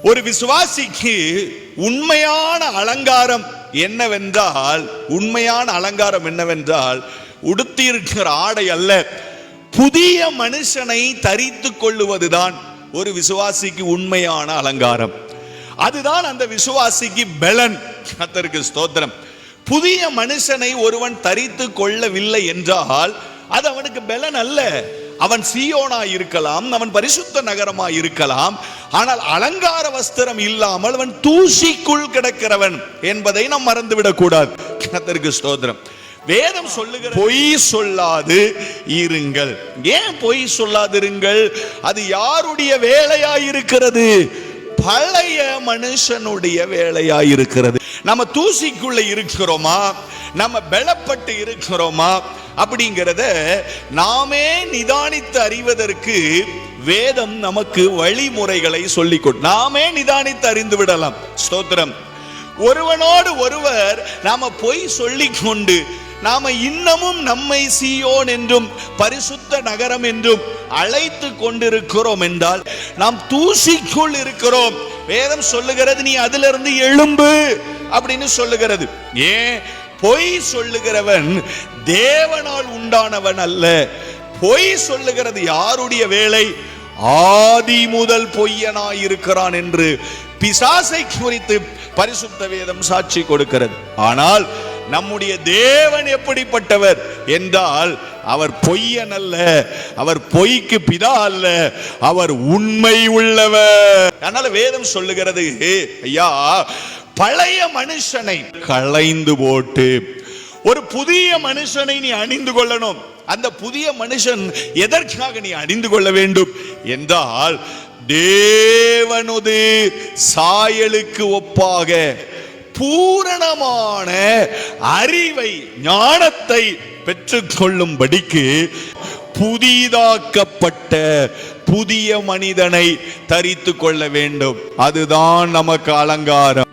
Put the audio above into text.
ஒரு விசுவாசிக்கு உண்மையான அலங்காரம் என்னவென்றால் உடுத்தியிருக்கிற ஆடை அல்ல, புதிய மனுஷனை தரித்து கொள்ளுவதுதான் ஒரு விசுவாசிக்கு உண்மையான அலங்காரம். அதுதான் அந்த விசுவாசிக்கு பலன். கர்த்தருக்கு ஸ்தோத்திரம். புதிய மனுஷனை ஒருவன் தரித்து கொள்ளவில்லை என்றால் அது அவனுக்கு பலன் அல்ல. அவன் சீயோனா இருக்கலாம், அவன் பரிசுத்த நகரமா இருக்கலாம், ஆனால் அலங்கார வஸ்திரம் இல்லாமல் அவன் தூசிக்குள் கிடக்கிறவன் என்பதை நாம் மறந்துவிடக் கூடாது. கர்த்தருக்கு ஸ்தோத்திரம். வேதம் சொல்லுகிற பொய் சொல்லாது இருங்கள். ஏன் பொய் சொல்லாதிருங்கள்? அது யாருடைய வேலையாயிருக்கிறது? பழைய மனுஷனுடைய வேலையாயிருக்கிறது. நம்ம தூசிக்குள்ள இருக்கிறோமா, நம்ம பலப்பட்டு இருக்கிறோமா அப்படிங்கிறத நாமே நிதானித்து அறிவதற்கு வேதம் நமக்கு வழிமுறைகளை சொல்லிக் கொடு. நாமே நிதானித்து அறிந்து விடலாம். ஸ்தோத்திரம். ஒருவனோடு ஒருவர் நாம பொய் சொல்லிக் கொண்டு நாம இன்னமும் நம்மை சீயோன் என்றும் பரிசுத்த நகரம் என்றும் அழைத்து கொண்டிருக்கிறோம் என்றால் நாம் தூசிக்குள் இருக்கிறோம். வேதம் சொல்லுகிறது நீ அதிலிருந்து எழும்பு அப்படின்னு சொல்லுகிறது. ஏன்? பொய் சொல்லுகிறவன் தேவனால் உண்டானவன் அல்ல. பொய் சொல்லுகிறது யாருடைய வேலை? ஆதி முதல் பொய்யனாய் இருக்கிறான் என்று பிசாசை குறித்து பரிசுத்த வேதம் சாட்சி கொடுக்கிறது. ஆனால் நம்முடைய தேவன் எப்படிப்பட்டவர் என்றால் அவர் பொய்யன் அல்ல, அவர் பொய்க்கு பிதா அல்ல, அவர் உண்மை உள்ளவர். அதனால வேதம் சொல்லுகிறது, ஐயா, பழைய மனுஷனை களைந்து போட்டு ஒரு புதிய மனுஷனை நீ அணிந்து கொள்ளணும். அந்த புதிய மனுஷன் எதற்காக நீ அணிந்து கொள்ள வேண்டும் என்றால் தேவனுடைய சாயலுக்கு ஒப்பாக பூரணமான அறிவை, ஞானத்தை பெற்றுக்கொள்ளும்படிக்கு புதிதாக்கப்பட்ட புதிய மனிதனை தரித்து கொள்ள வேண்டும். அதுதான் நமக்கு அலங்காரம்.